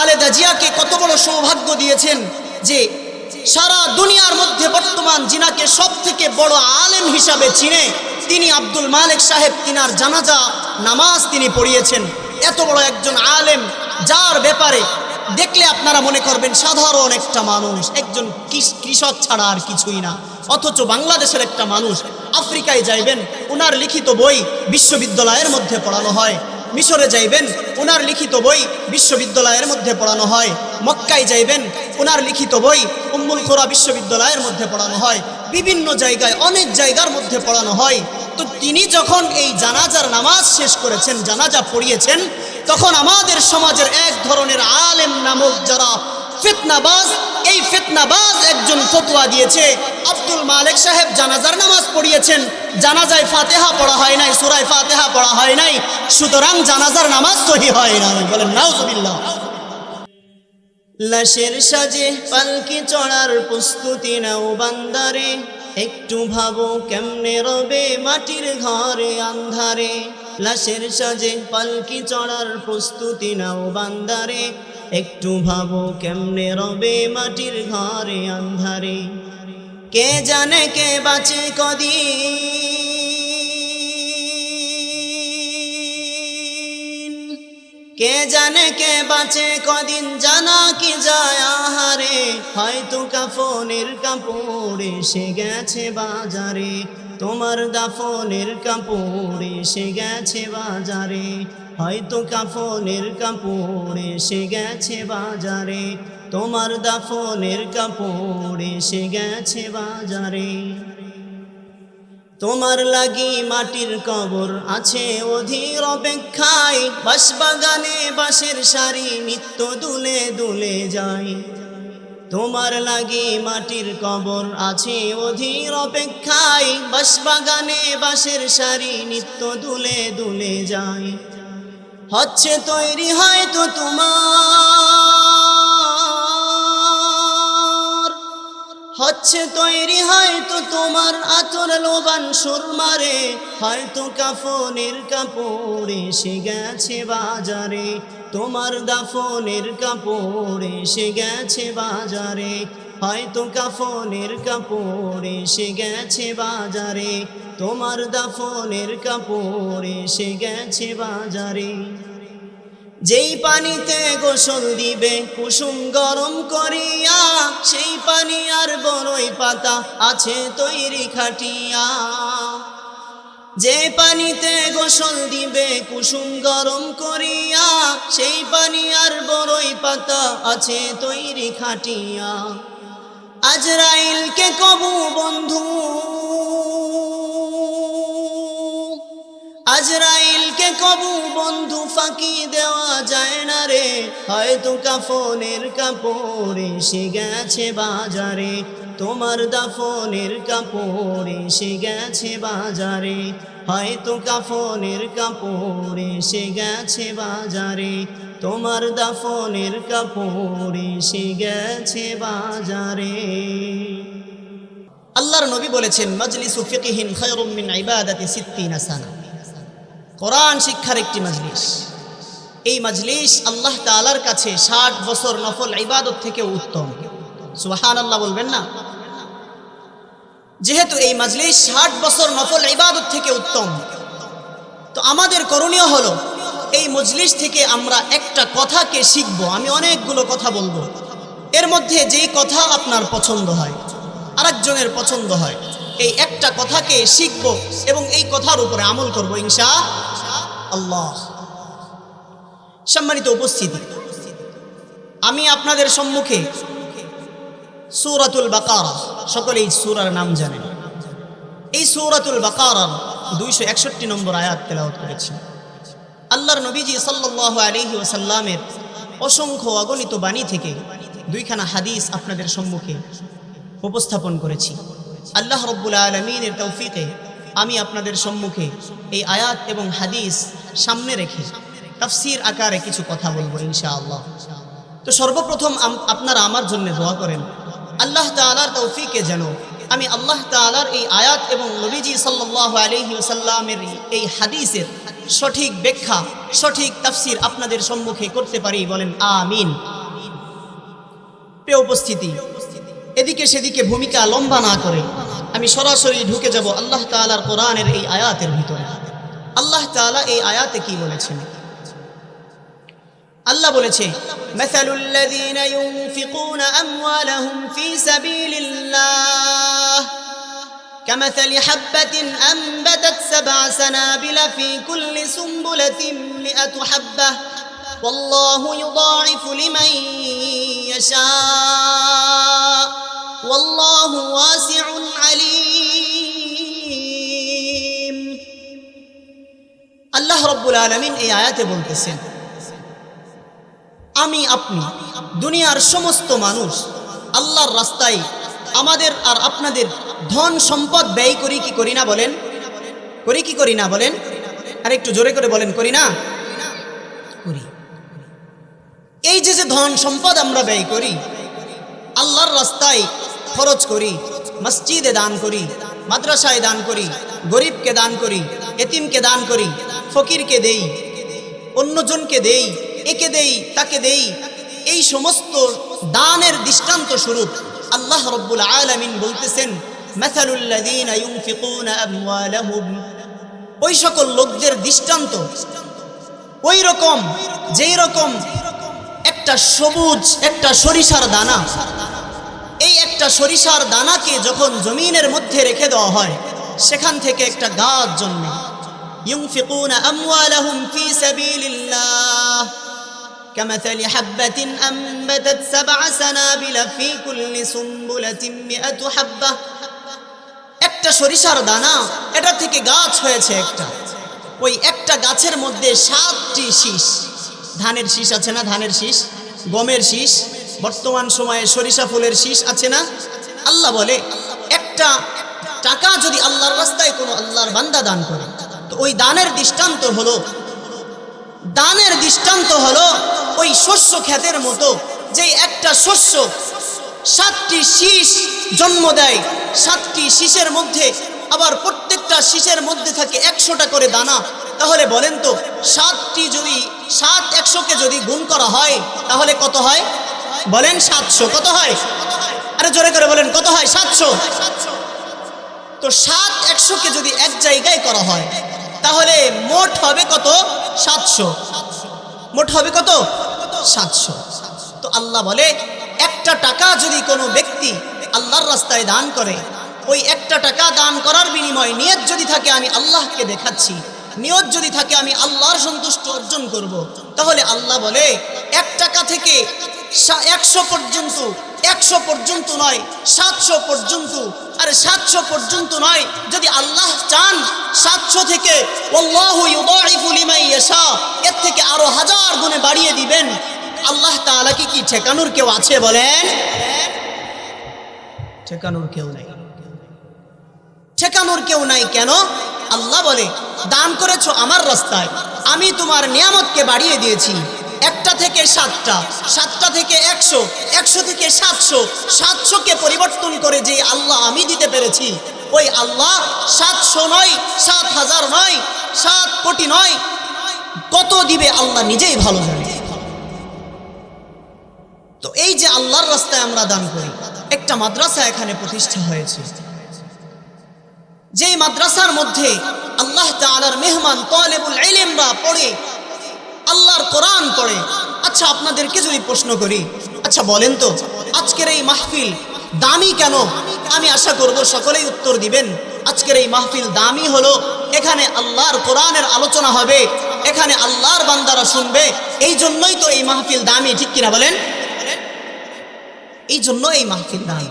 খালেদা জিয়াকে কত বড় সৌভাগ্য দিয়েছেন যে সারা দুনিয়ার মধ্যে বর্তমান যিনাকে সব থেকে বড় আলেম হিসাবে চিনে তিনি আব্দুল মালেক সাহেব, তিনার জানাজা নামাজ তিনি পড়িয়েছেন। এত বড় একজন আলেম, যার ব্যাপারে দেখলে আপনারা মনে করবেন সাধারণ একটা মানুষ, একজন কৃষক ছাড়া আর কিছুই না, অথচ বাংলাদেশের একটা মানুষ। আফ্রিকায় যাইবেন, ওনার লিখিত বই বিশ্ববিদ্যালয়ের মধ্যে পড়ানো হয়। মিশরে যাইবেন, ওনার লিখিত বই বিশ্ববিদ্যালয়ের মধ্যে পড়ানো হয়। মক্কায় যাইবেন, ওনার লিখিত বই উম্মুল কুরা বিশ্ববিদ্যালয়ের মধ্যে পড়ানো হয়। বিভিন্ন জায়গায়, অনেক জায়গার মধ্যে পড়ানো হয়। তো তিনি যখন এই জানাজার নামাজ শেষ করেছেন, জানাজা পড়িয়েছেন, তখন আমাদের সমাজের এক ধরনের আলেম নামক যারা ফিতনাবাজ, এই ফিতনাবাজ একজন ফতোয়া দিয়েছে আব্দুল মালেক সাহেব জানাজার নামাজ পড়িয়েছেন, জানাজায় ফাতিহা পড়া হয় নাই, সূরা ফাতিহা পড়া হয় নাই, সুতরাং জানাজার নামাজ সহিহ হয় না। বলেন নাউজুবিল্লাহ। লাশের সাজে পালকি চড়ার প্রস্তুতি নাও বান্দারে, একটু ভাবো কেমনে রবে মাটির ঘরে আন্ধারে। লাশের সাজে পালকি চড়ার প্রস্তুতি নাও বান্দারে, একটু ভাবো কেমনে রবে মাটির ঘরে আন্ধারে। কে জানে কে বাঁচে কদিন, কে জানে কে বাঁচে কদিন, জানা কি যায় আহারে। হয়তো কাফনের কাপড় এসে গেছে বাজারে, তোমার দাফনের কাপড় এসে গেছে বাজারে। হয়তো কাফনের কাপড় এসে গেছে বাজারে, তোমার দাফনের কাপড় এসে গেছে বাজারে। তোমার লাগি মাটির কবর আছে অধীর অপেক্ষায়, বাঁশবাগানে বাঁশের সারি নিত্য দুলে দুলে যায়। তোমার লাগি মাটির কবর আছে অধীর অপেক্ষায়, বাঁশবাগানে বাঁশের সারি নিত্য দুলে দুলে যায়। হচ্ছে তৈরি হয়তো তোমার, হচ্ছে তৈরি হয়তো তোমার আতর লোবান সুরমারে। হয়তো কাফনের কাপড় এসে গেছে বাজারে, তোমার দাফনের কাপড় এসে গেছে বাজারে। হয়তো কাফনের কাপড় এসে গেছে বাজারে, তোমার দাফনের কাপড় এসে গেছে বাজারে। যেই পানিতে গোসল দিবে কুসুম গরম করিয়া, সেই পানি আর বড়ই পাতা আছে তৈরি খাটিয়া। যে পানিতে গোসল দিবে কুসুম গরম করিয়া, সেই পানি আর বড়ই পাতা আছে তৈরি খাটিয়া। আজরাইলকে কবু বন্ধু, আজরাইলকে কবু বন্ধু ফাঁকি দেওয়া যায় না রে। হয়তো কাফনের কাপড় এসে গেছে বাজারে, তোমার দাফনের কাপড় এসে গেছে বাজারে। হয়তো কাফনের কাপড় এসে গেছে বাজারে, তোমার দাফনের কাপড় এসে গেছে বাজারে। আল্লাহর নবী বলেছেন, মাজলিসু ফিকহিন খায়রুম মিন ইবাদাতি 60 সানা। কোরআন শিক্ষার একটি মজলিস, এই মজলিস আল্লাহ তাআলার কাছে 60 বছর নফল ইবাদত থেকে উত্তম। সুবহানাল্লাহ বলবেন না? যেহেতু এই মজলিস 60 বছর নফল ইবাদত থেকে উত্তম, তো আমাদের করণীয় হলো এই মজলিস থেকে আমরা একটা কথাকে শিখব। আমি অনেকগুলো কথা বলবো, এর মধ্যে যেই কথা আপনার পছন্দ হয়, আরেকজনের পছন্দ হয়, এই একটা কথাকে শিখব এবং এই কথার উপরে আমল করব ইনশাআল্লাহ। সম্মানিত উপস্থিতি, আমি আপনাদের সম্মুখে সূরাতুল বাকারা, সকলেই সূরার নাম জানেন, এই সূরাতুল বাকারার 261 নম্বর আয়াত তেলাওয়াত করেছি। আল্লাহর নবীজি সাল্লাল্লাহু আলাইহি ওয়াসাল্লামের অসংখ্য অগণিত বাণী থেকে দুইখানা হাদিস আপনাদের সম্মুখে উপস্থাপন করেছি। আল্লাহ রাব্বুল আলামিনের তৌফিকে আমি আপনাদের সম্মুখে এই আয়াত এবং হাদিস সামনে রেখে তাফসীর আকারে কিছু কথা বলবো ইনশাআল্লাহ। তো সর্বপ্রথম আপনারা আমার জন্য দোয়া করেন, আল্লাহ তাআলার তৌফিকে যেন আমি আল্লাহ তাআলার এই আয়াত এবং নবীজি সাল্লাল্লাহু আলাইহি ওয়াসাল্লামের এই হাদিসের সঠিক ব্যাখ্যা, সঠিক তাফসীর আপনাদের সম্মুখে করতে পারি। বলেন আমিন। প্রিয় উপস্থিতি, এদিকে সেদিকে ভূমিকা লম্বা না করে আমি সরাসরি ঢুকে যাব আল্লাহ তাআলার কোরআনের এই আয়াতের ভিতরে। আল্লাহ তাআলা এই আয়াতে কি বলেছেন? আল্লাহ বলেছে, মাসালুল লাযীনা ইউনফিকুনা আমওয়ালাহুম ফী সাবিলিল্লাহ কামাসালি হাববাতিন আনবাতাত সাবআ সানাবিলা ফী কুল্লি সুমবুলাতিন মিআতু হাব্বাহ ওয়াল্লাহু ইউদাঈফু লিমান ইয়াশা ওয়াল্লাহু ওয়াসিউন আলীম। আল্লাহ রাব্বুল আলামিন এই আয়াতে বলতেছেন, আমি আপনি দুনিয়ার সমস্ত মানুষ আল্লাহর রাস্তায় আমাদের আর আপনাদের ধন সম্পদ ব্যয় করি কি করি না বলেন? করি কি করি না বলেন? আর একটু জোরে করে বলেন, করি না? করি। এই যে ধন সম্পদ আমরা ব্যয় করি, আল্লাহর রাস্তায় খরচ করি, মসজিদে দান করি, মাদ্রাসায় দান করি, গরিবকে দান করি, এতিমকে দান করি, ফকিরকে দেই, অন্যজনকে দেই, একে দেই, তাকে দেই, এই সমস্ত দানের দৃষ্টান্ত স্বরূপ আল্লাহ রাব্বুল আলামিন বলতেছেন, মাসালুল লাযীনা ইউনফিকুনা আমওয়ালাহুম, ওই সকল লোকদের দৃষ্টান্ত ওই রকম যেই রকম একটা সবুজ একটা সরিষার দানা, এই একটা সরিষার দানাকে যখন জমিনের মধ্যে রেখে দেওয়া হয় সেখান থেকে একটা গাছ জন্মে। ইউনফিকুনা আমওয়ালাহুম ফী সাবিলিল্লাহ কামাসালি হাববাতিন আনবাতাত সাবআ সানাবিলা ফী কুল্লি সুমবুলাতিন মিআতু হাব্বাহ। একটা সরিষার দানা, এটা থেকে গাছ হয়েছে একটা, ওই একটা গাছের মধ্যে 7টি শীষ। ধানের শীষ আছে না? ধানের শীষ, গমের শীষ, বর্তমান সময়ে সরিষা ফুলের শীষ আছে না? আল্লাহ বলে, একটা টাকা যদি আল্লাহর রাস্তায় কোনো আল্লাহর বান্দা দান করে, তো ওই দানের দৃষ্টান্ত হলো ওই শস্য ক্ষেতের মতো, যে একটা শস্য 7টি শীষ জন্ম দেয়, 7টি শীষের মধ্যে আবার প্রত্যেকটা শীষের মধ্যে থাকে 100টা করে দানা। তাহলে বলেন তো 7টি যদি 100কে যদি গুণ করা হয় তাহলে কত হয়? বলেন 700। কত হয়? আরে জোরে করে বলেন, কত হয়? 700। তো 100কে যদি এক জায়গায় করা হয় তাহলে মোট হবে কত? 700। মোট হবে কত? 700। তো আল্লাহ বলে, একটা টাকা যদি কোনো ব্যক্তি আল্লাহর রাস্তায় দান করে, ওই একটা টাকা দান করার বিনিময়ে নিয়ত যদি থাকে আমি আল্লাহকে দেখাচ্ছি, নিয়ত যদি থাকে আমি আল্লাহর সন্তুষ্টি অর্জন করব, তাহলে আল্লাহ বলে 1 টাকা থেকে 100 পর্যন্ত, 100 পর্যন্ত নয় 700 পর্যন্ত, আরে 700 পর্যন্ত নয়, যদি আল্লাহ চান 700 থেকে আল্লাহু ইউদাঈফু লিমান ইয়াশা, এর থেকে আরো 1000 গুণে বাড়িয়ে দিবেন। আল্লাহ তাআলা কি ঠেকানোর কেউ আছে? বলেন, ঠেকানোর কেউ নাই। ঠেকানোর কেউ নাই। কেন? আল্লাহ বলে, দান করেছো আমার রাস্তায়, আমি তোমার নিয়ামতকে বাড়িয়ে দিয়েছি। 1টা থেকে 7টা, 7টা থেকে 100, 100 থেকে 700, 700কে পরিবর্তন করে যে আল্লাহ আমি দিতে পেরেছি, ওই আল্লাহ 700 নয়, 7000 নয়, 7 কোটি নয়, কত দিবে আল্লাহ নিজেই ভালো জানে। তো এই যে আল্লাহর রাস্তায় আমরা দান করি, একটা মাদ্রাসা এখানে প্রতিষ্ঠা হয়েছে, যেই মাদ্রাসার মধ্যে আল্লাহ তাআলার মেহমান তালেবুল ইলমরা পড়ে, আল্লাহর কোরআন পড়ে। আচ্ছা, আপনাদেরকে যদি প্রশ্ন করি, আচ্ছা বলেন তো আজকের এই মাহফিল দামি কেন? আমি আশা করব সকলেই উত্তর দিবেন। আজকের এই মাহফিল দামি হলো এখানে আল্লাহর কোরআনের আলোচনা হবে, এখানে আল্লাহর বান্দারা শুনবে, এই জন্যই তো এই মাহফিল দামি। ঠিক কিনা বলেন? এই জন্য এই মাহফিল দামি।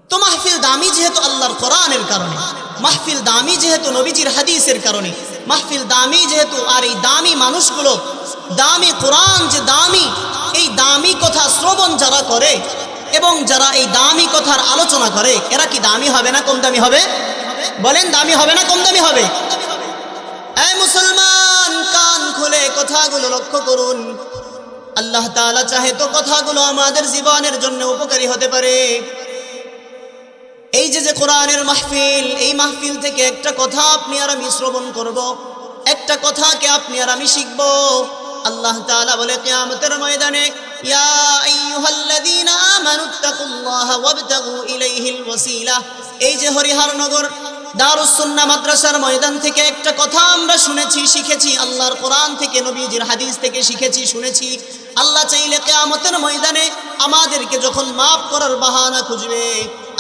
তো মাহফিল দামি যেহেতু আল্লাহর কোরআনের কারণে, মাহফিল দামি যেহেতু নবীজির হাদিসের কারণে, মাহফিল দামি যেহেতু, আর এই দামি মানুষগুলো, দামি কোরআন যে দামি, এই দামি কথা শ্রবণ যারা করে এবং যারা এই দামি কথার আলোচনা করে, এরা কি দামি হবে না কম দামি হবে? বলেন, দামি হবে না কম দামি হবে? এই মুসলমান, কান খুলে কথাগুলো লক্ষ্য করুন। আল্লাহ তাআলা চাহে তো কথাগুলো আমাদের জীবনের জন্য উপকারী হতে পারে। এই যে কোরআনের মাহফিল, এই মাহফিল থেকে একটা কথা আপনি আর আমি শ্রবণ করব, একটা কথাকে আপনি আর আমি শিখব, আল্লাহ তাআলা বলে কিয়ামতের ময়দানে, ইয়া আইয়ুহাল্লাযীনা আমানুত্তাকুল্লাহা ওয়াবতাগু ইলাইহিল ওয়াসিলা। এই যে হরিহরনগর দারুস সুন্নাহ মাদ্রাসার ময়দান থেকে একটা কথা আমরা শুনেছি, শিখেছি, আল্লাহর কোরআন থেকে, নবীজির হাদিস থেকে শিখেছি, শুনেছি। আল্লাহ চাইলে কিয়ামতের ময়দানে আমাদেরকে যখন মাফ করার বাহানা খুঁজবে,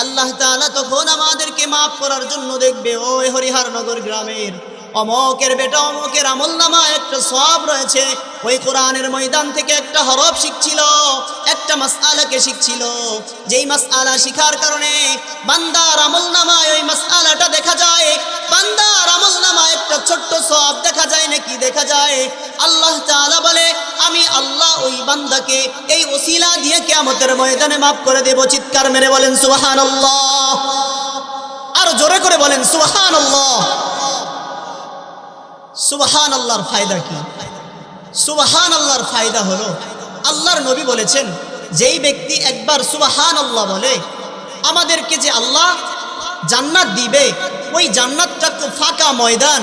আল্লাহ তাআলা তখন আমাদেরকে মাফ করার জন্য দেখবে, ওই হরিহরনগর গ্রামের অমকের বেটা অমকের আমলনামায় একটা সওয়াব রয়েছে। ওই কোরআনের ময়দান থেকে একটা হরফ শিখছিল, একটা মাসআলাকে শিখছিল, যেই মাসআলা শিখার কারণে বান্দার আমলনামায় ওই মাসআলাটা দেখা যায়, বান্দার আমলনামায় একটা ছোট্ট সওয়াব দেখা যায়, নাকি দেখা যায়। আল্লাহ তাআলা বলে, আমি আল্লাহ ওই বান্দাকে এই ওসিলা দিয়ে কিয়ামতের ময়দানে মাফ করে দেব। চিৎকার মেরে বলেন সুবহানাল্লাহ, আর জোরে করে বলেন সুবহানাল্লাহ। সুবহান আল্লাহর ফায়দা কি? সুবহান আল্লাহর ফায়দা হলো, আল্লাহর নবী বলেছেন, যেই ব্যক্তি একবার সুবহান আল্লাহ বলে, আমাদেরকে যে আল্লাহ জান্নাত দিবে, ওই জান্নাতটা খুব ফাঁকা ময়দান।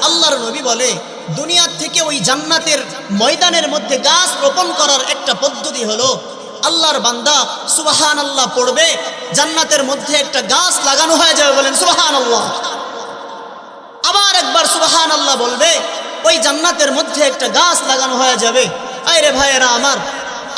আল্লাহর নবী বলে, দুনিয়ার থেকে ওই জান্নাতের ময়দানের মধ্যে গাছ রোপণ করার একটা পদ্ধতি হলো, আল্লাহর বান্দা সুবহান আল্লাহ পড়বে, জান্নাতের মধ্যে একটা গাছ লাগানো হয়ে যাবে। বলেন সুবহান আল্লাহ। আবার একবার সুবহান আল্লাহ বলবে, ওই জান্নাতের মধ্যে একটা গাছ লাগানো হয়ে যাবে। আরে ভাইয়েরা আমার,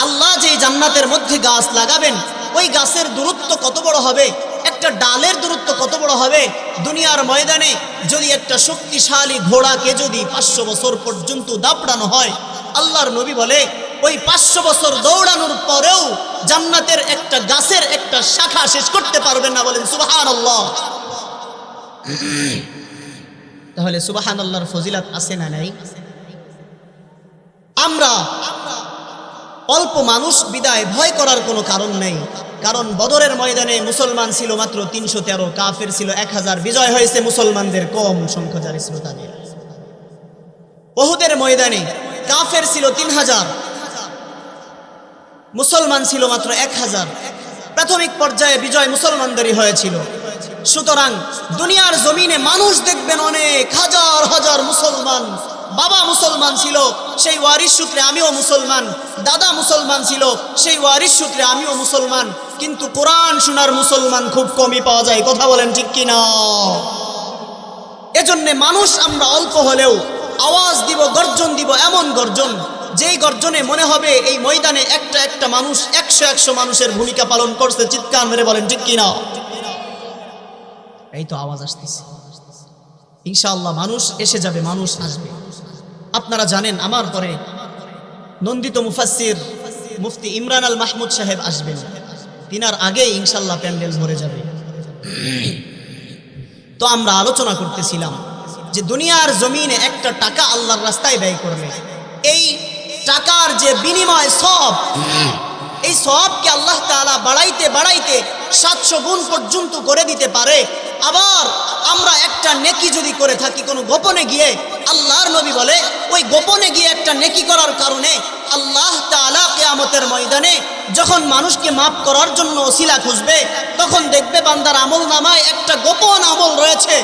আল্লাহ যেই জান্নাতের মধ্যে গাছ লাগাবেন, ওই গাছের দূরত্ব কত বড় হবে, একটা ডালের দূরত্ব কত বড় হবে। দুনিয়ার ময়দানে যদি একটা শক্তিশালী ঘোড়াকে যদি 500 বছর পর্যন্ত দাপড়ানো হয়, আল্লাহর নবী বলে, ওই 500 বছর দৌড়ানোর পরেও জান্নাতের একটা গাছের একটা শাখা শেষ করতে পারবেন না। বলেন সুবহানাল্লাহ। তাহলে সুবহানাল্লাহর ফজিলত আছে না নাই? আমরা অল্প মানুষ বিদায় ভয় করার কোনো কারণ নেই, কারণ বদরের ময়দানে মুসলমান ছিল মাত্র 313, কাফের ছিল 1000, বিজয় হয়েছে মুসলমানদের কম সংখ্যা যারা ছিল তাদের। উহুদের ময়দানে কাফের ছিল 3000, মুসলমান ছিল মাত্র 1000। প্রাথমিক পর্যায়ে বিজয় মুসলমানদেরই হয়েছিল। সুতরাং দুনিয়ার জমিনে মানুষ দেখবেন অনেক হাজার হাজার মুসলমান, বাবা মুসলমান ছিল, সেই ওয়ারিস সূত্রে আমিও মুসলমান, দাদা মুসলমান ছিল, সেই ওয়ারিস সূত্রে আমিও মুসলমান, কিন্তু কোরআন শোনার মুসলমান খুব কমই পাওয়া যায়। কথা বলেন ঠিক কিনা? এজন্য মানুষ আমরা অল্প হলেও আওয়াজ দিব, গর্জন দিব, এমন গর্জন যেই গর্জনে মনে হবে এই ময়দানে একটা একটা মানুষ 100 মানুষের ভূমিকা পালন করছে। চিৎকার মেরে বলেন ঠিক কিনা? এই তো আওয়াজ আসতেছে, ইনশাআল্লাহ মানুষ এসে যাবে, মানুষ আসবে। আপনারা জানেন আমার পরে নন্দিত মুফাসসির মুফতি ইমরান আল মাহমুদ সাহেব আসবেন, তিনার আগে ইনশাআল্লাহ প্যান্ডেল ভরে যাবে। তো আমরা আলোচনা করতেছিলাম যে দুনিয়ার জমিনে একটা টাকা আল্লাহর রাস্তায় ব্যয় করলে, এই টাকার যে বিনিময় সব, এই সবকে আল্লাহ তাআলা বাড়াইতে বাড়াইতে 700 গুণ পর্যন্ত করে দিতে পারে। আবার আমরা একটা নেকি যদি করে থাকি কোনো গোপনে গিয়ে, আল্লাহর নবী বলে, ওই গোপনে গিয়ে একটা নেকি করার কারণে আল্লাহ তাআলা কিয়ামতের ময়দানে যখন মানুষকে মাফ করার জন্য ওসিলা খুঁজবে, তখন দেখবে বান্দার আমলনামায় একটা গোপন আমল রয়েছে,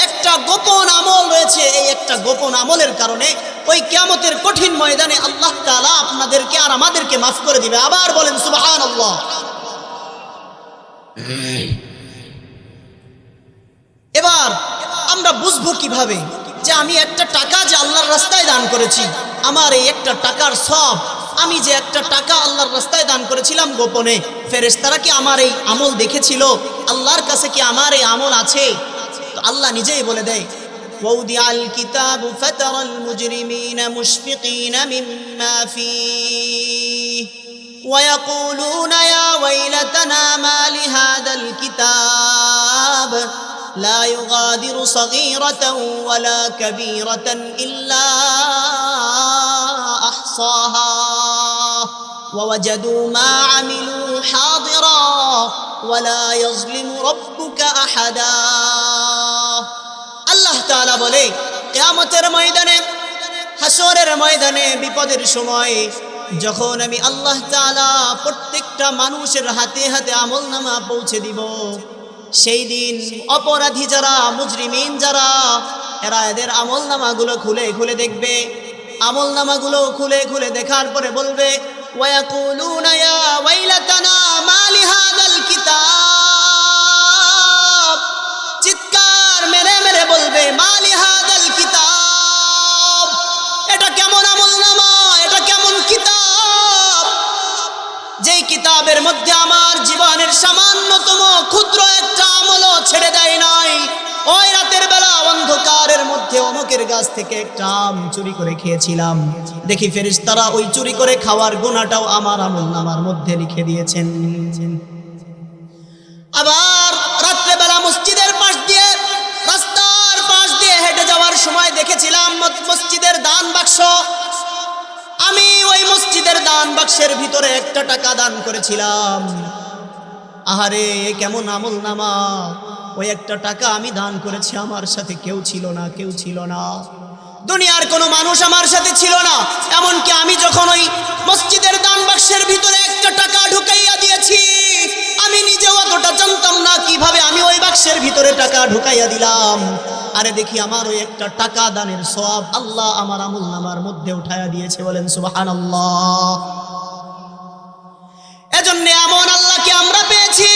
একটা গোপন আমল রয়েছে। এই একটা গোপন আমলের কারণে ওই কিয়ামতের কঠিন ময়দানে আল্লাহ তাআলা আপনাদেরকে আর আমাদেরকে মাফ করে দিবে। আবার বলেন সুবহানাল্লাহ। এবার আমরা বুঝবো কিভাবে যে আমি একটা টাকা যে আল্লাহর রাস্তায় দান করেছি, আমার এই একটা টাকার সব, আমি যে একটা টাকা আল্লাহর রাস্তায় দান করেছিলাম গোপনে, ফেরেশতারা কি আমার এই আমল দেখেছিল? আল্লাহর কাছে কি আমার এই আমল আছে? তো আল্লাহ নিজেই বলে দেয়, ওয়াউদিআল কিতাবু ফাতারাল মুজরিমিনা মুশফিকিনা মিম্মা ফীহি ওয়ায়াকুলুনা ইয়া ওয়াইলাতানা মা লিহাদাল কিতাব لا يغادر صغيرة ولا كبيرة إلا أحصاها ووجدوا ما عملوا حاضرا ولا يظلم ربك أحدا। আল্লাহ তাআলা বলে, কিয়ামতের ময়দানে, হাসরের ময়দানে, বিপদের সময় যখন আমি আল্লাহ তাআলা প্রত্যেকটা মানুষের হাতে হাতে আমলনামা পৌঁছে দিব, সেই দিন অপরাধী যারা, মুজরিমিন যারা, এরা এদের আমলনামাগুলো খুলে খুলে দেখবে। আমলনামাগুলো খুলে খুলে দেখার পরে বলবে ওয়ায়াকুলুনা ইয়া ওয়াইলাতানা মা লিহাদাল কিতাব, চিৎকার মেরে মেরে বলবে মা লিহাদাল কিতাব, এটা কেমন আমলনামা, এটা কেমন কিতাব, যেই কিতাবের মধ্যে আমার জীবনের সামান্যতম ক্ষুদ্র একটা আমলও ছেড়ে দেয় নাই। ওই রাতের বেলা অন্ধকারের মধ্যে অমুকের গাছ থেকে একটা আম চুরি করে খেয়েছিলাম, দেখি ফেরেশতারা ওই চুরি করে খাওয়ার গুনাহটাও আমার আমলনামার মধ্যে লিখে দিয়েছেন। আবার রাত্রে বেলা মসজিদের পাশ দিয়ে, রাস্তার পাশ দিয়ে হেঁটে যাওয়ার সময় দেখেছিলাম মসজিদের দান বাক্স। আমি ওই মসজিদের দান বাক্সের ভিতরে একটা টাকা দান করেছিলাম। আহারে কেমন আমলনামা, ওই একটা টাকা আমি দান করেছি, আমার সাথে কেউ ছিল না, কেউ ছিল না, দুনিয়ার কোনো মানুষ আমার সাথে ছিল না। এমনকি আমি যখন ওই মসজিদের দান বাক্সের ভিতরে একটা টাকা ঢুকাইয়া দিয়েছি, আমি নিজেও অতটা জানতাম না কিভাবে আমি ওই বাক্সের ভিতরে টাকা ঢুকাইয়া দিলাম। আরে দেখি আমার ওই একটা টাকা দানের সওয়াব আল্লাহ আমার আমলনামার মধ্যে উঠাইয়া দিয়েছে। বলেন সুবহানাল্লাহ। এজন্য এমন আল্লাহকে আমরা পেয়েছি,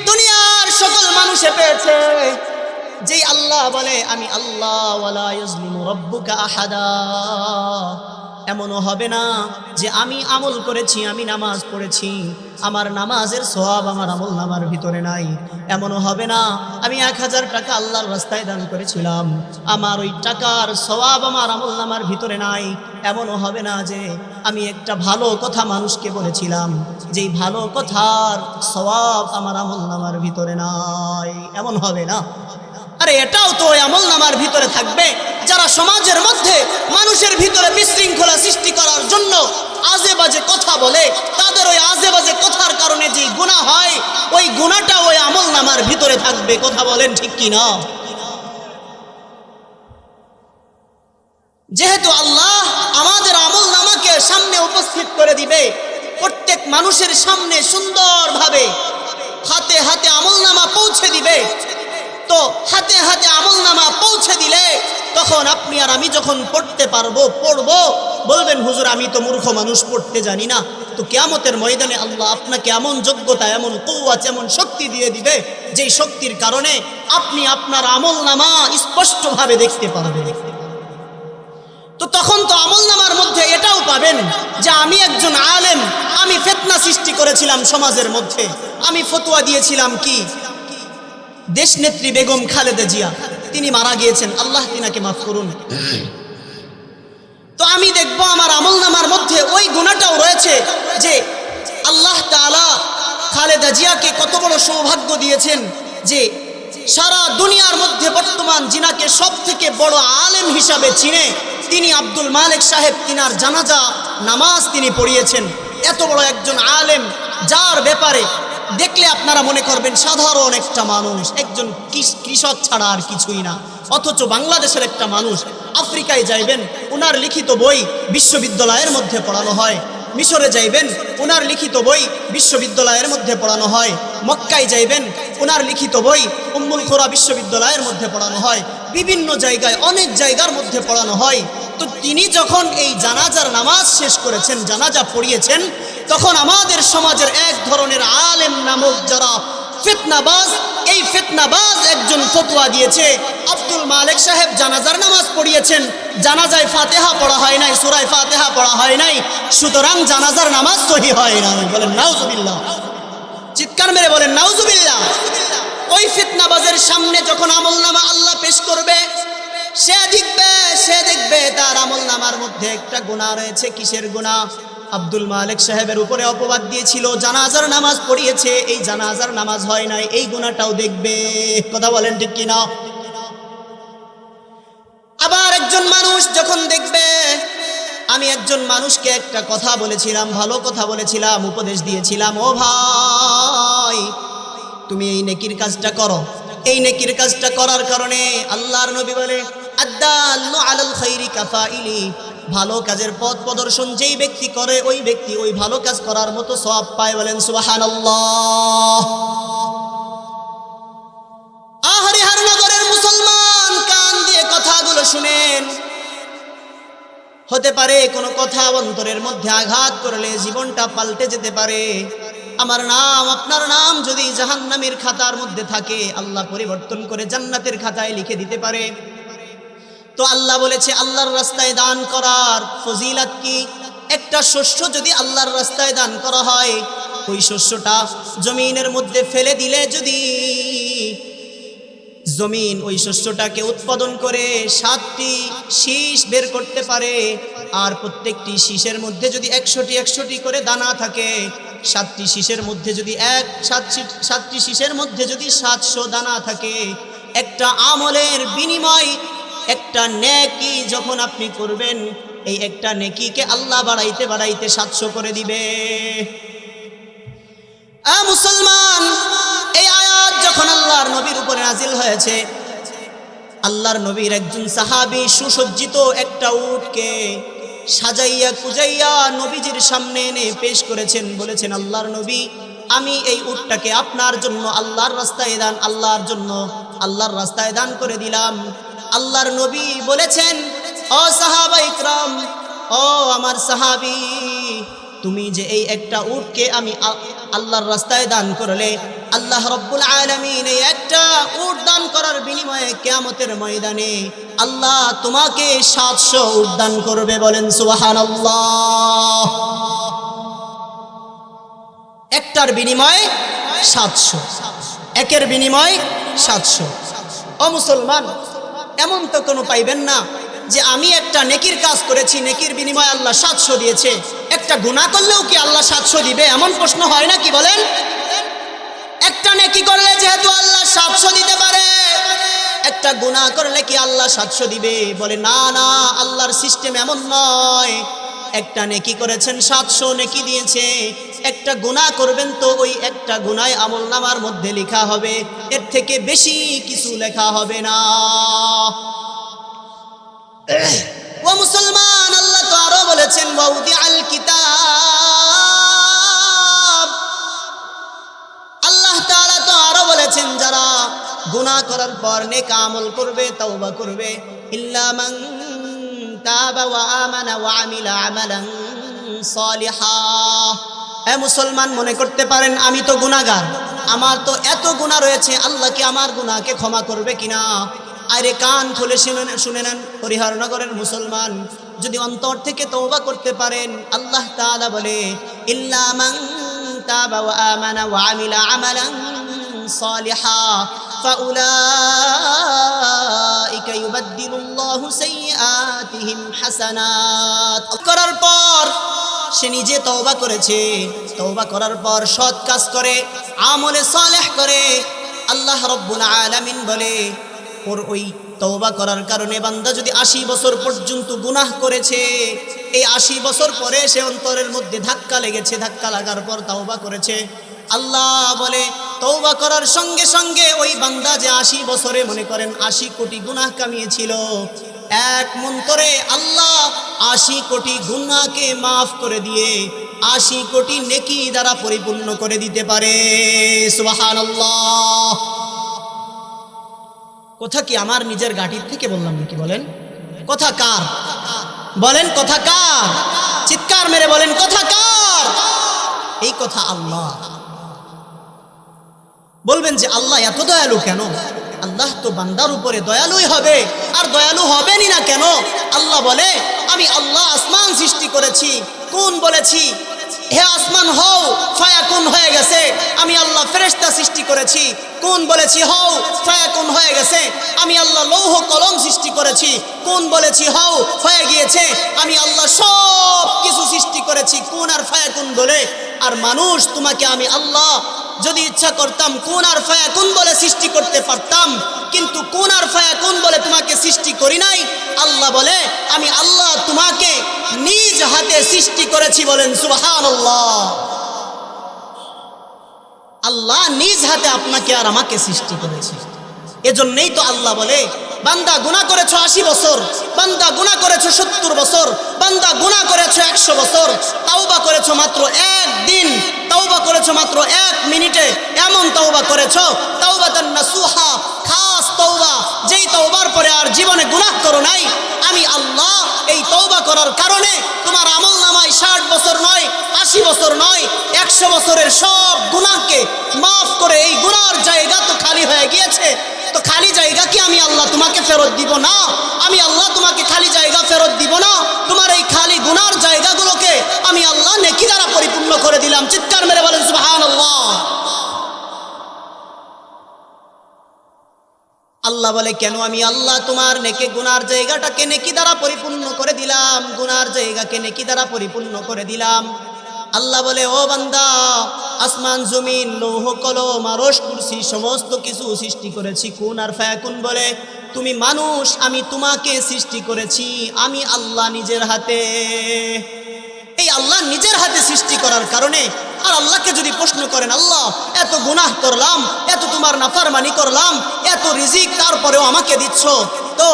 দুনিয়ার সকল মানুষে পেয়েছে, যেই আল্লাহ বলে আমি আল্লাহ ওয়ালা ইউজলিমু রাব্বুকা আহাদা। এমনও হবে না যে আমি আমল করেছি, আমি নামাজ পড়েছি, আমার নামাজের সওয়াব আমার আমলনামার ভিতরে নাই। এমনও হবে না আমি 1000 টাকা আল্লাহর রাস্তায় দান করেছিলাম, আমার ওই টাকার সওয়াব আমার আমলনামার ভিতরে নাই। এমনও হবে না যে আমি একটা ভালো কথা মানুষকে বলেছিলাম, যেই ভালো কথার সওয়াব আমার আমলনামার ভিতরে নাই। এমন হবে না। আরে এটাও তো ওই আমলনামার ভিতরে থাকবে যারা সমাজের মধ্যে মানুষের ভিতরে বিশৃঙ্খলা সৃষ্টি করার জন্য আজে বাজে কথা বলে, তাদের ওই আজে বাজে কথার কারণে যে গুনাহ হয়, ওই গুনাহটা ওই আমলনামার ভিতরে থাকবে। কথা বলেন ঠিক কি না? যেহেতু আল্লাহ আমাদের আমলনামাকে সামনে উপস্থিত করে দিবে, প্রত্যেক মানুষের সামনে সুন্দরভাবে হাতে হাতে আমলনামা পৌঁছে দিবে, তো হাতে হাতে আমলনামা পৌঁছে দিলে তখন আপনি আর আমি যখন পড়তে পারবো, পড়বো, বলবেন হুজুর আমি তো মূর্খ মানুষ, পড়তে জানি না। তো কিয়ামতের ময়দানে আল্লাহ আপনাকে এমন যোগ্যতা, এমন কুওয়াত, এমন শক্তি দিয়ে দিবে, যেই শক্তির কারণে আপনি আপনার আমলনামা স্পষ্টভাবে দেখতে পারবেন। তো তখন তো আমলনামার মধ্যে এটাও পাবেন যে আমি একজন আলেম, আমি ফিতনা সৃষ্টি করেছিলাম সমাজের মধ্যে, আমি ফতোয়া দিয়েছিলাম কি দেশনেত্রী বেগম খালেদা জিয়া, তিনি মারা গিয়েছেন, আল্লাহ তিনাকে মাফ করুন। তো আমি দেখবো আমার আমলনামার মধ্যে ওই গুনাহটাও রয়েছে যে আল্লাহ তাআলা খালেদা জিয়াকে কত বড় সৌভাগ্য দিয়েছেন যে সারা দুনিয়ার মধ্যে বর্তমান জিনাকে সব থেকে বড় আলেম হিসাবে চিনে তিনি আব্দুল মালেক সাহেব, তিনার জানাজা নামাজ তিনি পড়িয়েছেন। এত বড় একজন আলেম, যার ব্যাপারে দেখলে আপনারা মনে করবেন সাধারণ একটা মানুষ, একজন কৃষক ছাড়া আর কিছুই না, অথচ বাংলাদেশের একটা মানুষ। আফ্রিকায় যাইবেন, ওনার লিখিত বই বিশ্ববিদ্যালয়ের মধ্যে পড়ানো হয়। মিশরে যাইবেন, ওনার লিখিত বই বিশ্ববিদ্যালয়ের মধ্যে পড়ানো হয়। মক্কায় যাইবেন, ওনার লিখিত বই উম্মুল কুরা বিশ্ববিদ্যালয়ের মধ্যে পড়ানো হয়। বিভিন্ন জায়গায়, অনেক জায়গার মধ্যে পড়ানো হয়। তো তিনি যখন এই জানাজার নামাজ শেষ করেছেন, জানাজা পড়িয়েছেন, তখন আমাদের সমাজের এক ধরনের আলেম নামক যারা ফিতনাবাজ, এই ফিতনাবাজ একজন ফতোয়া দিয়েছে আব্দুল মালেক সাহেব জানাজার নামাজ পড়িয়েছেন, জানাজায় ফাতিহা পড়া হয় নাই, সূরা ফাতিহা পড়া হয় নাই, সুতরাং জানাজার নামাজ সহিহ হয় না। বলেন নাউজুবিল্লাহ, চিৎকার মেরে বলেন নাউজুবিল্লাহ। ওই ফিতনাবাজের সামনে যখন আমলনামা আল্লাহ পেশ করবে, সে দেখবে তার আমলনামার মধ্যে একটা গুনাহ রয়েছে। কিসের গুনাহ? আব্দুল মালেক সাহেবের উপরে অপবাদ দিয়েছিল, জানাজার নামাজ পড়িয়েছে, এই জানাজার নামাজ হয় নাই, এই গুনাহটাও দেখবে। কথা বলেন ঠিক কিনা? আবার একজন মানুষ যখন দেখবে আমি একজন মানুষকে একটা কথা বলেছিলাম, ভালো কথা বলেছিলাম, উপদেশ দিয়েছিলাম, ও ভাই তুমি এই নেকির কাজটা করো, এই নেকির কাজটা করার কারণে আল্লাহর নবী বলে আদাল্লু আলাল খাইরি কাফাইলি, ভালো কাজের পথ প্রদর্শন যেই ব্যক্তি করে ওই ব্যক্তি ওই ভালো কাজ করার মতো সওয়াব পায়। বলেন সুবহানাল্লাহ। আহরিহার নগরের মুসলমান কান দিয়ে কথাগুলো শুনেন। হতে পারে কোনো কথা অন্তরের মধ্যে আঘাত করলে জীবনটা পাল্টে যেতে পারে। আমার নাম আপনার নাম যদি জাহান্নামের খাতার মধ্যে থাকে, আল্লাহ পরিবর্তন করে জান্নাতের খাতায় লিখে দিতে পারে। তো আল্লাহ বলেছে আল্লাহর রাস্তায় দান করার ফজিলত কি? একটা শস্য যদি আল্লাহর রাস্তায় দান করা হয়, ওই শস্যটা জমিনের মধ্যে ফেলে দিলে যদি জমিন ওই শস্যটাকে উৎপাদন করে 7টি শীষ বের করতে পারে, আর প্রত্যেকটি শীষের মধ্যে যদি 100টি করে দানা থাকে, 7টি শীষের মধ্যে যদি 7টি শীষের মধ্যে যদি 700 দানা থাকে, একটা আমলের বিনিময় একটা নেকি যখন আপনি করবেন, এই একটা নেকিকে আল্লাহ বাড়াইতে বাড়াইতে 700 করে দিবে। মুসলমান, এই আয়াত যখন আল্লাহর নবীর উপরে নাজিল হয়েছে, আল্লাহর নবীর একজন সাহাবী সুসজ্জিত একটা উটকে সাজাইয়া কুজাইয়া নবীজির সামনে এনে পেশ করেছেন। বলেছেন, আল্লাহর নবী, আমি এই উটটাকে আপনার জন্য আল্লাহর রাস্তায় দান আল্লাহর রাস্তায় দান করে দিলাম। আল্লাহর নবী বলেছেন, ও সাহাবা ইকরাম, ও আমার সাহাবী, তুমি যে এই একটা উটকে আমি আল্লাহর রাস্তায় দান করলে, আল্লাহ রব্বুল আলামিন এই একটা উট দান করার বিনিময়ে কিয়ামতের ময়দানে আল্লাহ তোমাকে 700 উট দান করবে। বলেন সুবহানাল্লাহ। একটার বিনিময়ে 700, একের বিনিময়ে 700। ও মুসলমান, এমন তো কোনো পাইবেন না যে আমি একটা নেকির কাজ করেছি, নেকির বিনিময়ে আল্লাহ 700 দিয়েছে। একটা গুনাহ করলেও কি আল্লাহ 700 দিবে? এমন প্রশ্ন হয় না কি বলেন? একটা নেকি করলে যেহেতু আল্লাহ 700 দিতে পারে, একটা গুনাহ করলে কি আল্লাহ 700 দিবে? বলে না না, আল্লাহর সিস্টেম এমন নয়। একটা নেকি করেছেন 700 নেকি দিয়েছে, একটা গুনাহ করবেন তো ওই একটা গুনায় আমলনামার মধ্যে লেখা হবে, এর থেকে বেশি কিছু লেখা হবে না। ও মুসলমান, আল্লাহ তো আরো বলেছেন, ওয়াউদিআল কিতাব, আল্লাহ তাআলা তো আরো বলেছেন, যারা গুনাহ করার পর নেক আমল করবে, তওবা করবে, ইল্লা মান তাবা ওয়া আমানা ওয়া আমিলা আমালান সালিহা। এ মুসলমান, মনে করতে পারেন আমি তো গুনাহগার, আমার তো এত গুনাহ রয়েছে, আল্লাহ কি আমার গুনাহকে ক্ষমা করবে কিনা? আরে কান খুলে শুনে নেন হরিহরনগরের মুসলমান, যদি অন্তর থেকে তওবা করতে পারেন, আল্লাহ তাআলা বলে, ইল্লা মান তাবা ওয়া আমানা ওয়া আমিলা আমালান সালিহা ফাউলাইকা ইউবাদদিলুল্লাহু সাইয়্যাতিহিম হাসানাত। করার পর সে নিজে তওবা করেছে, তওবা করার পর সৎ কাজ করে, আমলে সালেহ করে, আল্লাহ রব্বুল আলামিন বলে, ওর ওই তওবা করার কারণে বান্দা যদি 80 বছর পর্যন্ত গুনাহ করেছে, এই 80 বছর পরে সে অন্তরের মধ্যে ধাক্কা লেগেছে, ধাক্কা লাগার পর তওবা করেছে, আল্লাহ বলে তওবা করার সঙ্গে সঙ্গে ওই বান্দা যে 80 বছরে মনে করেন 80 কোটি গুনাহ কামিয়েছিল, এক মন্তরে আল্লাহ 80 কোটি গুনাহকে মাফ করে দিয়ে 80 কোটি নেকি দ্বারা পরিপূর্ণ করে দিতে পারে। সুবহানাল্লাহ। কথা কি আমার নিজের গাটির থেকে বললাম নাকি? বলেন কথা কার? বলেন কথা কার? চিৎকার মেরে বলেন কথা কার? এই কথা আল্লাহ। বলবেন যে আল্লাহ এত দয়ালু কেন? আল্লাহ তো বান্দার উপরে দয়ালুই হবে, আর দয়ালু হবেনই না কেন? আল্লাহ বলে, আমি আল্লাহ আসমান সৃষ্টি করেছি, কোন বলেছি হে আসমান হও, ফায়াকুন হয়ে গেছে। আমি আল্লাহ ফেরেশতা সৃষ্টি করেছি, কোন বলেছি হও, ফায়াকুন হয়ে গেছে। আমি আল্লাহ লৌহ কলম সৃষ্টি করেছি, কোন বলেছি হও, হয়ে গিয়েছে। আমি আল্লাহ সব কিছু সৃষ্টি করেছি কোন আর ফায়াকুন বলে। আর মানুষ, তোমাকে আমি আল্লাহ যদি ইচ্ছা করতাম কোন আর ফায়াকুন বলে সৃষ্টি করতে পারতাম, কিন্তু কোন আর ফায়াকুন বলে তোমাকে সৃষ্টি করি নাই। আল্লাহ বলে, আমি আল্লাহ তোমাকে নিজ হাতে সৃষ্টি করেছি। বলেন সুবহানাল্লাহ। আল্লাহ নিজ হাতে আপনাকে আর আমাকে সৃষ্টি করেছে। এজন্যই তো আল্লাহ বলে, বান্দা গুনাহ করেছো 80 বছর, বান্দা গুনাহ করেছো 70 বছর, বান্দা গুনাহ করেছো 100 বছর, তাওবা করেছো মাত্র একদিন, তাওবা করেছো মাত্র 1 মিনিটে, এমন তাওবা করেছো তাওবাতান নাসুহা, খাস তাওবা, যেই তাওবার পরে আর জীবনে গুনাহ করো নাই। আমি আল্লাহ এই তওবা করার কারণে তোমার আমলনামায় 60 বছর নয়, 80 বছর নয়, 100 বছরের সব গুনাহকে মাফ করে এই গুনার জায়গা তো খালি হয়ে গিয়েছে। তো খালি জায়গা কি আমি আল্লাহ তোমাকে ফেরত দিব না? আমি আল্লাহ তোমাকে খালি জায়গা ফেরত দিব না। তোমার এই খালি গুনার জায়গাগুলোকে আমি আল্লাহ নেকি দ্বারা পরিপূর্ণ করে দিলাম। চিৎকার মেরে বলেন সুবহানাল্লাহ। আল্লাহ বলে, কেন আমি আল্লাহ তোমার নেকি গুনার জায়গাটাকে নেকি দ্বারা পরিপূর্ণ করে দিলাম, গুনার জায়গাকে নেকি দ্বারা পরিপূর্ণ করে দিলাম। আল্লাহ বলে, ও বান্দা, আসমান জমিন লৌহ কলম আরশ কুরসি সমস্ত কিছু সৃষ্টি করেছি কুন আর ফায়াকুন বলে। তুমি মানুষ, আমি তোমাকে সৃষ্টি করেছি আমি আল্লাহ নিজের হাতে। এই আল্লাহ নিজের হাতে সৃষ্টি করার কারণে আর আল্লাহকে যদি প্রশ্ন করেন, আল্লাহ এত গুনাহ করলাম, এত তোমার নাফরমানি করলাম, এত রিজিক তারপরেও আমাকে দিচ্ছ, তো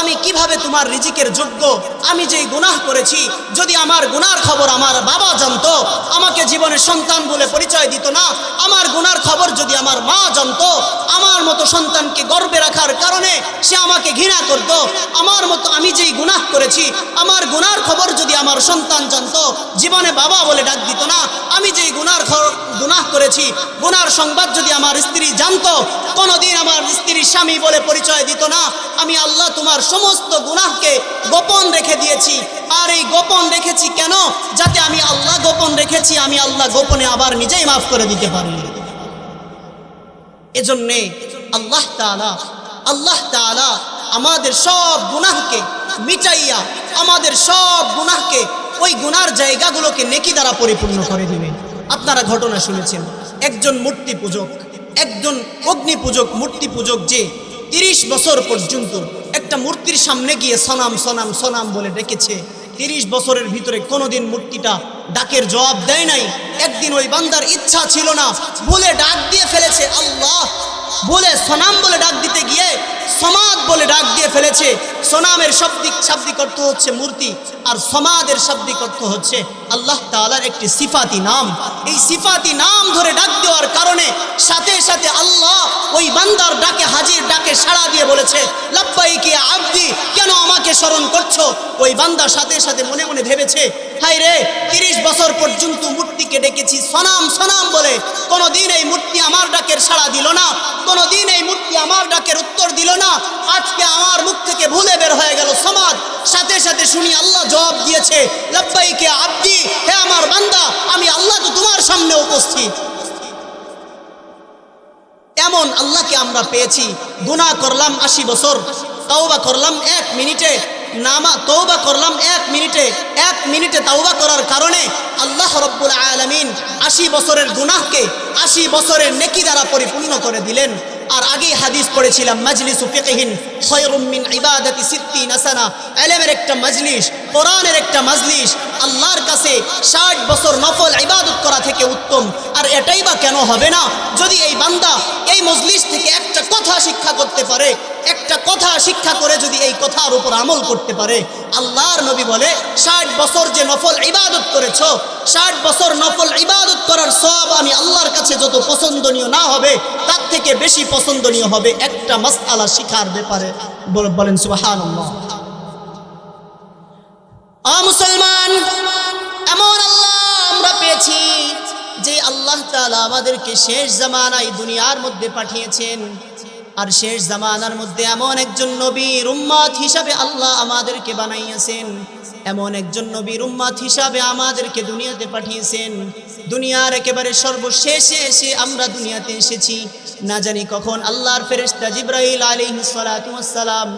আমি কিভাবে তোমার রিজিকের যোগ্য? আমি যেই গুনাহ করেছি, যদি আমার গুনার খবর আমার বাবা জানতো, আমাকে জীবনের সন্তান বলে পরিচয় দিত না। আমার গুনার খবর যদি আমার মা জানতো, আমার মতো সন্তানকে গর্বে রাখার কারণে সে আমাকে ঘৃণা করত। আমার মতো আমি যেই গুনাহ করেছি, আমার গুনার খবর যদি আমার সন্তান জানতো, জীবনে বাবা বলে ডাক দিত না। আমি যেই গুনাহ করেছি, গুনার সংবাদ যদি আমার স্ত্রী জানতো, কোনোদিন আমার স্ত্রীর স্বামী বলে পরিচয় দিত না। আমি আল্লাহ তোমার সমস্ত গুনাহকে গোপন রেখে দিয়েছি। আর এই গোপন রেখেছি কেন? যাতে আমি আল্লাহ গোপন রেখেছি, আমি আল্লাহ গোপনে আবার নিজেই মাফ করে দিতে পারি। এজন্যে আল্লাহ তাআলা আমাদের সব গুনাহকে মিটাইয়া, আমাদের সব গুনাহকে, ওই গুনার জায়গাগুলোকে নেকি দ্বারা পরিপূর্ণ করে দিবেন। আপনারা ঘটনা শুনেছেন, একজন মূর্তি পূজক, একজন অগ্নি পূজক, মূর্তি পূজক, যে 30 বছর পর্যন্ত একটা মূর্তির সামনে গিয়ে সনাম সনাম সনাম বলে ডেকেছে। 30 বছরের ভিতরে কোনোদিন মূর্তিটা ডাকের জবাব দেয় নাই। একদিন ওই বান্দার ইচ্ছা ছিল না, বলে ডাক দিয়ে ফেলেছে আল্লাহ, বলে সনাম বলে ডাক দিতে গিয়ে সমাদ বলে ডাক দিয়ে ফেলেছে। সনামের শাব্দিক অর্থ হচ্ছে মূর্তি, আর সমাদের শাব্দিক অর্থ হচ্ছে আল্লাহ তাআলার একটি সিফাতি নাম। এই সিফাতি নাম ধরে ডাক দেওয়ার কারণে সাথে সাথে আল্লাহ ওই বান্দার ডাকে হাজির, ডাকে সাড়া দিয়ে বলেছে, লাব্বাইক ইয়া আবদি, কেন আমাকে স্মরণ করছো? ওই বান্দা সাথে সাথে মনে মনে ভেবেছে, হায় রে, 30 বছর পর্যন্ত মূর্তিকে ডেকেছি সনাম সনাম বলে, কোনোদিন এই মূর্তি আমার ডাকের সাড়া দিল না, কোনোদিন এই মূর্তি আমার ডাকের উত্তর দিল না। আজকে আমার মুখ থেকে ভুলে বের হয়ে গেল সমাদ। সাথে সাথে শুনি আল্লাহ জবাব দিয়েছে, লাব্বাইক ইয়া আবদি, হে আমার বান্দা, আমি আল্লাহ তো তোমার সামনে উপস্থিত। এমন আল্লাহকে আমরা পেয়েছি। গুনাহ করলাম 80 বছর, তওবা করলাম 1 মিনিটে, তওবা করলাম 1 মিনিটে তওবা করার কারণে আল্লাহ রাব্বুল আলামিন 80 বছরের গুনাহকে 80 বছরের নেকি দ্বারা পরিপূর্ণ করে দিলেন। আর আগেই হাদিস পড়েছিলাম, মাজলিসু ফিকহিন খায়রুম মিন ইবাদাতি 60 সানা। ইলমের একটা মজলিস, কোরআনের একটা মজলিস আল্লাহর কাছে 60 বছর নফল ইবাদত করা থেকে উত্তম। আর এটাই বা কেন হবে না, যদি এই বান্দা এই মজলিস থেকে একটা কথা শিক্ষা করতে পারে, একটা কথা শিক্ষা করে যদি এই কথার উপর আমল করতে পারে। আল্লাহর নবী বলে, 60 বছর যে নফল ইবাদত করেছো, 60 বছর নফল ইবাদত করার সওয়াব আমি আল্লাহর কাছে যত পছন্দনীয় না হবে, তার থেকে বেশি পছন্দনীয় হবে একটা মাসআলা শিখার ব্যাপারে। বলেন সুবহানাল্লাহ। মুসলমান, এমন আল্লাহ আমরা পেয়েছি যে আল্লাহ তাআলা আমাদেরকে শেষ জামানায় দুনিয়ার মধ্যে পাঠিয়েছেন। আর শেষ জামানার মধ্যে এমন একজন নবীর উম্মত হিসাবে আল্লাহ আমাদেরকে বানাইয়াছেন, এমন একজন নবীর উম্মত হিসাবে আমাদেরকে দুনিয়াতে পাঠিয়েছেন। দুনিয়ার একেবারে সর্বশেষে এসে আমরা দুনিয়াতে এসেছি। না জানি কখন আল্লাহর ফেরেশতা জিবরাইল আলাইহিস সালাতু ওয়াস সালাম,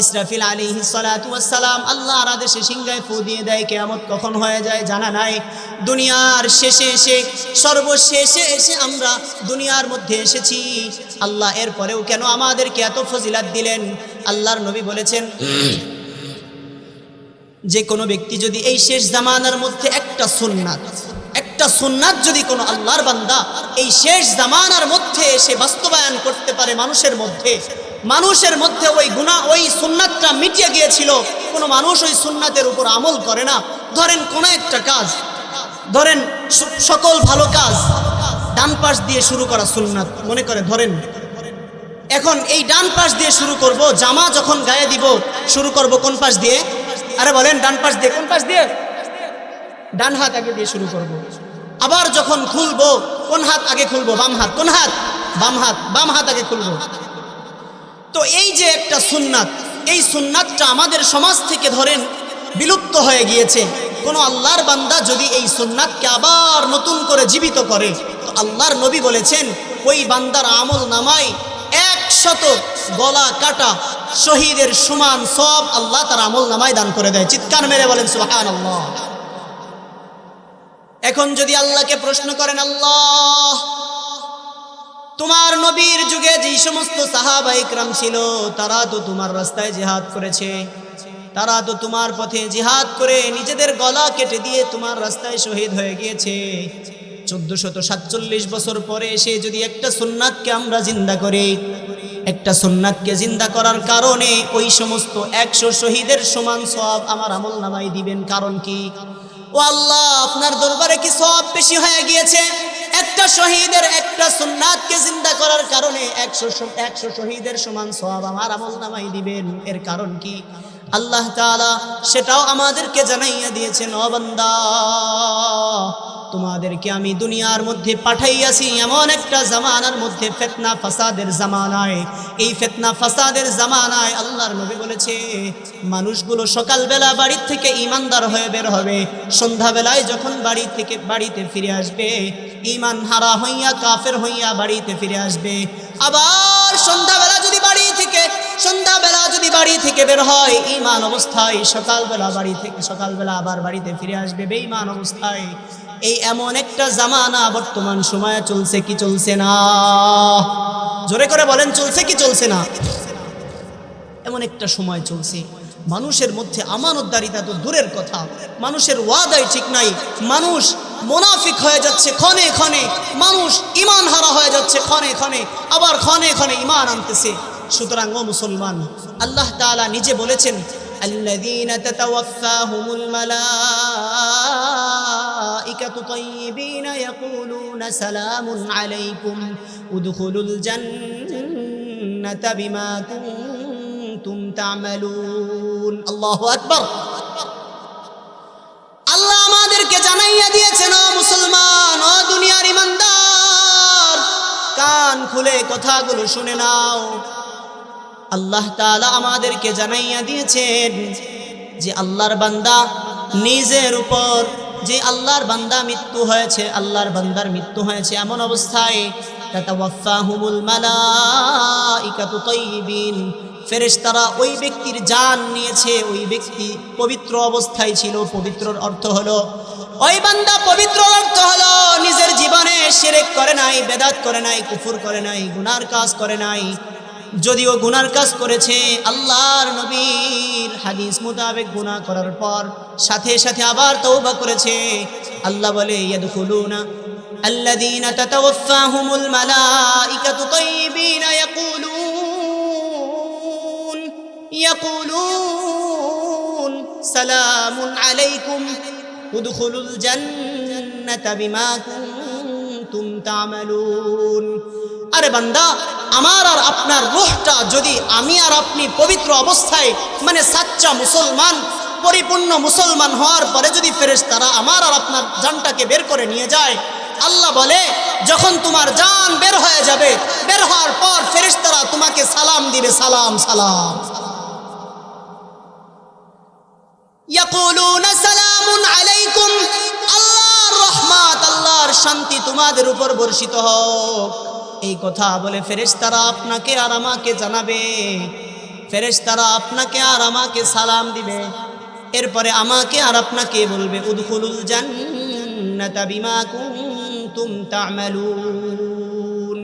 ইসরাফিল আলাইহিস সালাতু ওয়াস সালাম আল্লাহর আদেশে সিংহায় ফু দিয়ে দেয়। কিয়ামত কখন হয়ে যায় জানা নাই। দুনিয়ার শেষে এসে, সর্বশেষে এসে আমরা দুনিয়ার মধ্যে এসেছি। আল্লাহ এরপরেও কেন আমাদেরকে এত ফজিলাত দিলেন? আল্লাহর নবী বলেছেন, যে কোনো ব্যক্তি যদি এই শেষ জামানার মধ্যে একটা সুন্নাত যদি কোনো আল্লাহর বান্দা এই শেষ জামানার মধ্যে এসে বাস্তবায়ন করতে পারে, মানুষের মধ্যে ওই গুনাহ, ওই সুন্নাতটা মিটিয়ে গিয়েছিল, কোনো মানুষ ওই সুন্নাতের উপর আমল করে না। ধরেন কোনো একটা কাজ, ধরেন সকল ভালো কাজ ডান পাশ দিয়ে শুরু করা সুন্নাত, মনে করে ধরেন এখন এই ডান পাশ দিয়ে শুরু করব, জামা যখন গায়ে দিব শুরু করব কোন পাশ দিয়ে? আরে বলেন ডান পাশ দিয়ে, কোন পাশ দিয়ে? ডান হাত আগে দিয়ে শুরু করব। আবার যখন খুলবো কোন হাত আগে খুলবো? বাম হাত। কোন হাত? বাম হাত। বাম হাত আগে খুলবো। তো এই যে একটা সুন্নাত, এই সুন্নাতটা আমাদের সমাজ থেকে ধরেন বিলুপ্ত হয়ে গিয়েছে। কোন আল্লাহর বান্দা যদি এই সুন্নাতকে আবার নতুন করে জীবিত করে, তো আল্লাহর নবী বলেছেন ওই বান্দার আমল নামায় 100 গলা কাটা শহীদের সমান সব আল্লাহ তার আমল নামায় দান করে দেয়। চিৎকার মেরে বলেন সুবহানাল্লাহ। এখন যদি আল্লাহকে প্রশ্ন করেন, আল্লাহ তোমার নবীর যুগে যেই সমস্ত সাহাবা ইকরাম ছিল তারা তো তোমার রাস্তায় জিহাদ করেছে, তারা তো তোমার পথে জিহাদ করে নিজেদের গলা কেটে দিয়ে তোমার রাস্তায় শহীদ হয়ে গিয়েছে। 1447 বছর পরে এসে যদি একটা সুন্নাতকে আমরা জিন্দা করি, একটা সুন্নাতকে জিন্দা করার কারণে ওই সমস্ত 100 শহীদের সমান সওয়াব আমার আমল নামায় দিবেন, কারণ কি? ও আল্লাহ, আপনার দরবারে কি সওয়াব বেশি হয়ে গিয়েছে? একটা শহীদের একটা সুন্নাতকে জিন্দা করার কারণে 100 শহীদের সমান সওয়াব আমার আমল নামায় দিবেন, এর কারণ কি? আল্লাহ তাআলা সেটাও আমাদেরকে জানাইয়া দিয়েছেন, ও বান্দা তোমাদেরকে আমি দুনিয়ার মধ্যে পাঠাইয়াছি এমন একটা জামানার মধ্যে, ফিতনা ফাসাদের জামানায়। এই ফিতনা ফাসাদের জামানায় আল্লাহর নবী বলেছে মানুষগুলো সকালবেলা বাড়ি থেকে ঈমানদার হয়ে বের হবে, সন্ধ্যাবেলায় যখন বাড়িতে ফিরে আসবে ঈমান হারা হইয়া কাফের হইয়া বাড়িতে ফিরে আসবে। আবার সন্ধ্যাবেলা যদি বাড়ি থেকে বের হয় ঈমান অবস্থায়, সকালবেলা আবার বাড়িতে ফিরে আসবে বেঈমান অবস্থায়। এই এমন একটা জামানা বর্তমান সময়ে চলছে কি চলছে না? জোরে করে বলেন, চলছে কি চলছে না? এমন একটা সময় চলছে মানুষের মধ্যে আমানতদারিতা তো দূরের কথা, মানুষের ওয়াদাই ঠিক নাই। মানুষ মুনাফিক হয়ে যাচ্ছে ক্ষণে ক্ষণে, মানুষ ঈমান হারা হয়ে যাচ্ছে ক্ষণে ক্ষণে, আবার ক্ষণে ক্ষণে ঈমান আনতেছে। সুতরাং ও মুসলমান, আল্লাহ তাআলা নিজে বলেছেন আল্লাযীনা তাতাওয়াফাহুমুল মালাইকাতু তাইয়্যিবিনা ইয়াকুলুনা সালামুন আলাইকুম উদখুলুল জান্নাতা বিমা কুনতুম তা'মালুন। আল্লাহু আকবার। আল্লাহ আমাদেরকে জানাইয়া দিয়েছেন, ও মুসলমান, ও দুনিয়ার ঈমানদার, কান খুলে কথাগুলো শুনে নাও। আল্লাহ তাআলা আমাদেরকে জানাইয়া দিয়েছেন যে আল্লাহর বান্দা নিজের উপর, যে আল্লাহর বান্দা মৃত্যু হয়েছে, আল্লাহর বান্দার মৃত্যু হয়েছে এমন অবস্থায় তাতাওয়াফাহুমুল মালাইকাতু তাইয়্যিবিন, ফেরেশতারা ওই ব্যক্তির জান নিয়েছে। ওই ব্যক্তি পবিত্র অবস্থায় ছিল। পবিত্রর অর্থ হলো ওই বান্দা, পবিত্রর অর্থ হলো নিজের জীবনে শিরক করে নাই, বেদাত করে নাই, কুফর করে নাই, গুনার কাজ করে নাই। যদিও গুনার কাজ করেছে, আল্লাহর নবীর হাদিস মোতাবেক গুনাহ করার পর সাথে সাথে আবার তওবা করেছে। আল্লাহ বলে ইয়াদখুলুনা আল্লাযীনা তাতাওয়াফাহুমুল মালাইকাতু তাইয়্যিবিনা ইয়াকুলুন সালামুন আলাইকুম উদখুলুল জান্নাতা বিমা কুনতুম তা'মালুন। আরে বান্দা, আমার আর আপনার রূহটা যদি আমি আর আপনি পবিত্র অবস্থায়, মানে সাচ্চা মুসলমান, পরিপূর্ণ মুসলমান হওয়ার পরে যদি ফেরেশতারা আমার আর আপনার জানটাকে বের করে নিয়ে যায়, আল্লাহ বলে যখন তোমার জান বের হয়ে যাবে, বের হওয়ার পর ফেরেশতারা তোমাকে সালাম দিবে, সালাম সালাম। ইয়াকুলুনা সালামুন আলাইকুম, আল্লাহর রহমত, আল্লাহর শান্তি তোমাদের উপর বর্ষিত হোক। এই কথা বলে ফেরেশতারা আপনাকে আর আমাকে জানাবে, ফেরেশতারা আপনাকে আর আমাকে সালাম দিবে। এরপরে আমাকে আর আপনাকে বলবে উদখুলুল জান্নাতা বিমা কুনতুম তা'মালুন।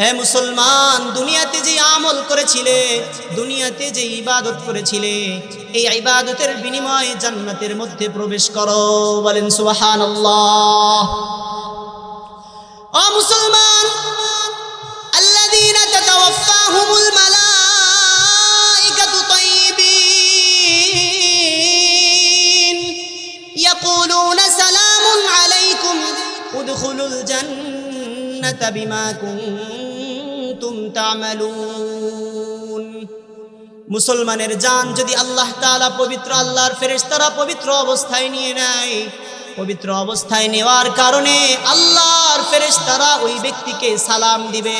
হে মুসলমান, দুনিয়াতে যে আমল করেছিলে, দুনিয়াতে যে ইবাদত করেছিলে, এই ইবাদতের বিনিময়ে জান্নাতের মধ্যে প্রবেশ করো। বলেন সুবহানাল্লাহ। ও মুসলমান, আল্লাযীনা তাতাওয়াফাহুমুল মালাইকাতু তাইয়্যিবিন ইয়াকুলুনা সালামুন আলাইকুম উদখুলুল জান্নাতা বিমা কুনতুম তা'মালুন। মুসলমানের জান যদি আল্লাহ তাআলা পবিত্র আল্লাহর ফেরেশতারা পবিত্র অবস্থায় নিয়ে নেয়, পবিত্র অবস্থায় নেওয়ার কারণে আল্লাহর ফেরেশতারা ওই ব্যক্তিকে সালাম দিবে,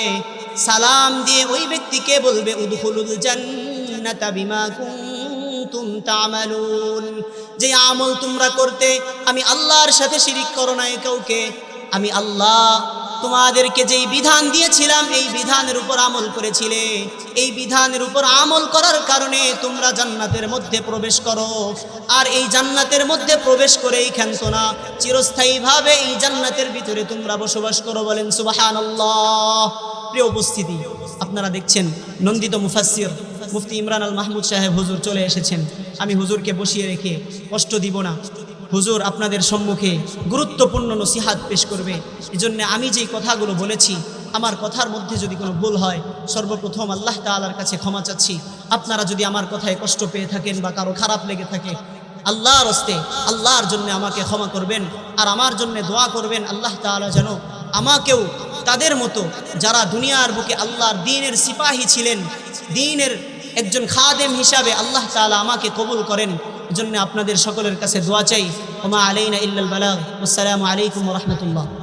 সালাম দিয়ে ওই ব্যক্তিকে বলবে উদখুলুল জান্নাতা বিমা কুনতুম তা'মালুন, যে আমল তোমরা করতে আমি আল্লাহর সাথে শিরিক করো নাই কাউকে, আমি আল্লাহ তোমাদেরকে যেই বিধান দিয়েছিলাম এই বিধানের উপর আমল করেছিলে, এই বিধানের উপর আমল করার কারণে তোমরা জান্নাতের মধ্যে প্রবেশ করো। আর এই জান্নাতের মধ্যে প্রবেশ করেই ক্ষান্ত না, চিরস্থায়ীভাবে এই জান্নাতের ভিতরে তোমরা বসবাস করো। বলেন সুবহানাল্লাহ। প্রিয় উপস্থিতি, আপনারা দেখছেন নন্দিত মুফাসসির মুফতি ইমরান আল মাহমুদ সাহেব হুজুর চলে এসেছেন। আমি হুজুরকে বসিয়ে রেখে কষ্ট দিব না, হুজুর আপনাদের সম্মুখে গুরুত্বপূর্ণ নসিহাত পেশ করবে। এজন্য আমি যেই কথাগুলো বলেছি, আমার কথার মধ্যে যদি কোনো ভুল হয় সর্বপ্রথম আল্লাহ তাআলার কাছে ক্ষমা চাচ্ছি। আপনারা যদি আমার কথায় কষ্ট পেয়ে থাকেন বা কারো খারাপ লেগে থাকে, আল্লাহর হস্তে আল্লাহর জন্য আমাকে ক্ষমা করবেন আর আমার জন্য দোয়া করবেন আল্লাহ তাআলা যেন আমাকেও তাদের মতো যারা দুনিয়ার বুকে আল্লাহর দ্বীনের সিপাহী ছিলেন, দ্বীনের একজন খাদেম হিসাবে আল্লাহ তাআলা আমাকে কবুল করেন। এজন্য আপনাদের সকলের কাছে দোয়া চাই। ওমা আলাইনা ইল্লাল বালাগ। আসসালামু আলাইকুম ওয়া রাহমাতুল্লাহ।